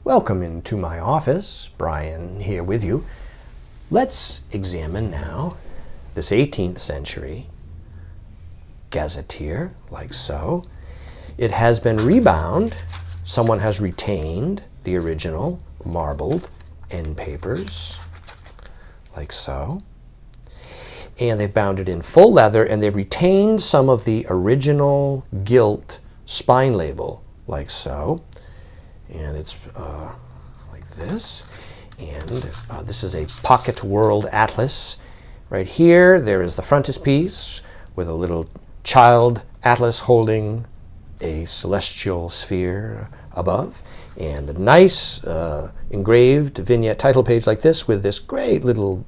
Welcome into my office. Brian here with you. Let's examine now this 18th century gazetteer, like so. It has been rebound. Someone has retained the original marbled end papers, like so. And they've bound it in full leather, and they've retained some of the original gilt spine label, like so. And it's like this. And this is a pocket world atlas. Right here, there is the frontispiece with a little child atlas holding a celestial sphere above, and a nice engraved vignette title page like this with this great little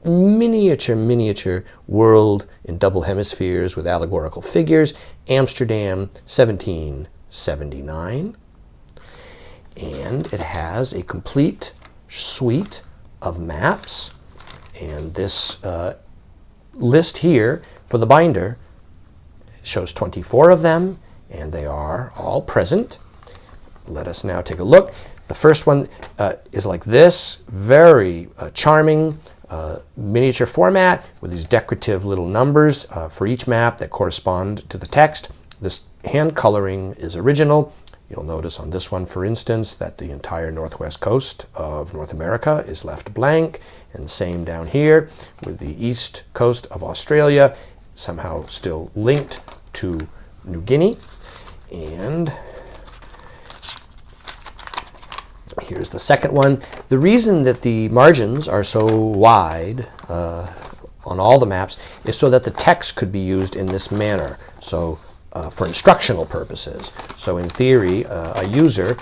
miniature world in double hemispheres with allegorical figures. Amsterdam, 1779. And it has a complete suite of maps. And this list here for the binder shows 24 of them, and they are all present. Let us now take a look. The first one is like this, very charming miniature format with these decorative little numbers for each map that correspond to the text. This hand coloring is original. You'll notice on this one, for instance, that the entire northwest coast of North America is left blank, and the same down here with the east coast of Australia, somehow still linked to New Guinea. And here's the second one. The reason that the margins are so wide on all the maps is so that the text could be used in this manner. So for instructional purposes. So in theory, a user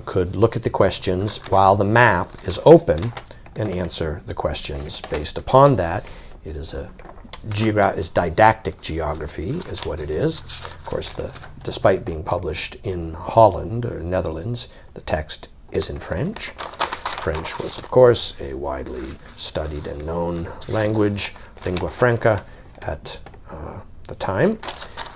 could look at the questions while the map is open and answer the questions based upon that. It is didactic geography is what it is. Of course, despite being published in Holland or Netherlands, the text is in French. French was, of course, a widely studied and known language, lingua franca, at the time,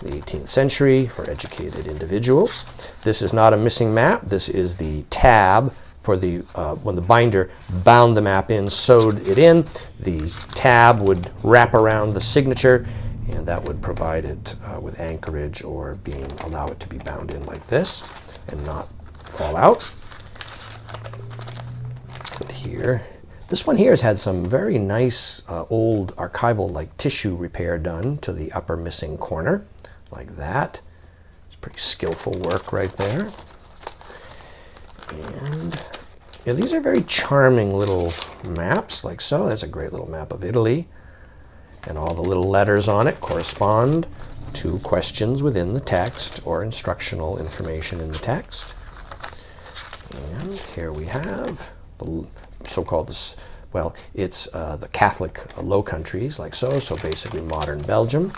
the 18th century, for educated individuals. This is not a missing map. This is the tab for the when the binder bound the map in, sewed it in. The tab would wrap around the signature, and that would provide it with anchorage or allow it to be bound in like this and not fall out. And here, this one here has had some very nice old archival like tissue repair done to the upper missing corner, like that. It's pretty skillful work right there. And yeah, these are very charming little maps, like so. There's a great little map of Italy, and all the little letters on it correspond to questions within the text or instructional information in the text. And here we have the so-called, well, it's the Catholic Low Countries, like so. So basically modern Belgium,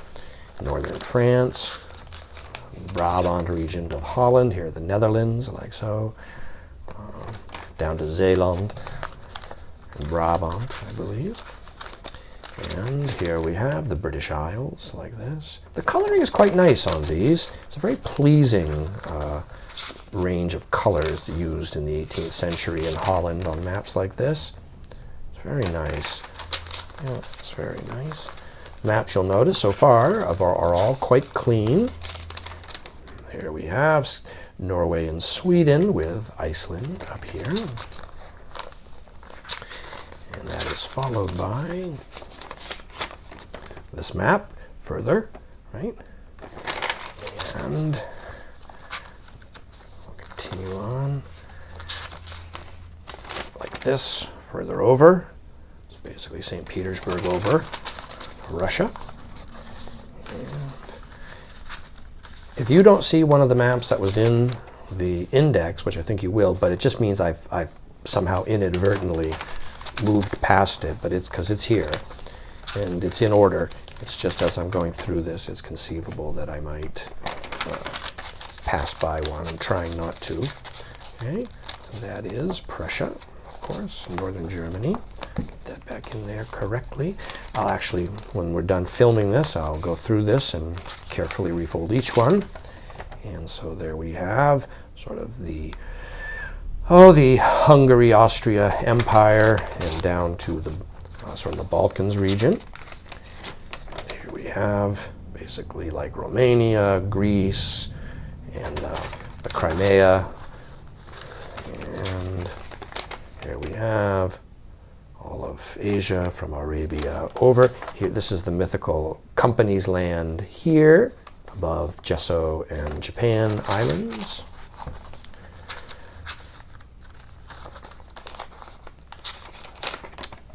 northern France, Brabant region of Holland, here the Netherlands, like so, down to Zeeland and Brabant, I believe. And here we have the British Isles, like this. The coloring is quite nice on these. It's a very pleasing range of colors used in the 18th century in Holland on maps like this. It's very nice. Yeah, it's very nice. Maps, you'll notice so far are all quite clean. Here we have Norway and Sweden with Iceland up here. And that is followed by this map further, right? And we'll continue on like this further over. It's basically St. Petersburg over Russia. And if you don't see one of the maps that was in the index, which I think you will, but it just means I've somehow inadvertently moved past it, but it's because it's here and it's in order. It's just as I'm going through this, it's conceivable that I might pass by one. I'm trying not to. Okay, that is Prussia, of course, northern Germany. Get that back in there correctly. I'll actually, when we're done filming this, I'll go through this and carefully refold each one. And so there we have sort of the the Hungary-Austria Empire and down to the sort of the Balkans region. Here we have basically like Romania, Greece, and the Crimea. And here we have all of Asia from Arabia over. Here, this is the mythical Company's Land here, above Jeso and Japan Islands.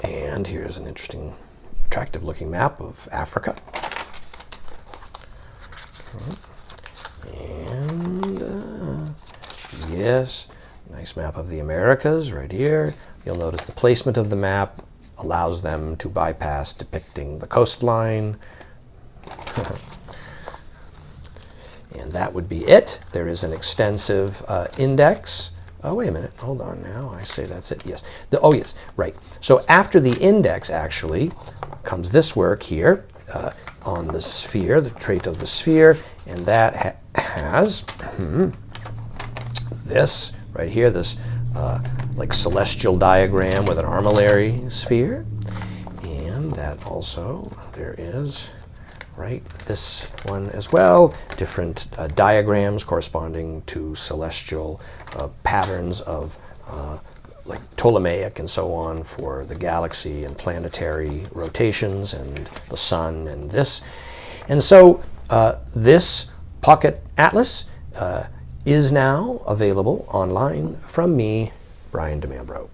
And here's an interesting, attractive looking map of Africa. And yes, nice map of the Americas right here. You'll notice the placement of the map allows them to bypass depicting the coastline. And that would be it. There is an extensive index. Oh, wait a minute. Hold on now. I say that's it. Yes. Oh, yes. Right. So after the index, actually, comes this work here on the sphere, the trait of the sphere. And that has this right here, this like celestial diagram with an armillary sphere. And that also, there is, right, this one as well, different diagrams corresponding to celestial patterns of like Ptolemaic and so on for the galaxy and planetary rotations and the sun and this. And so this pocket atlas is now available online from me, Brian DeMambro.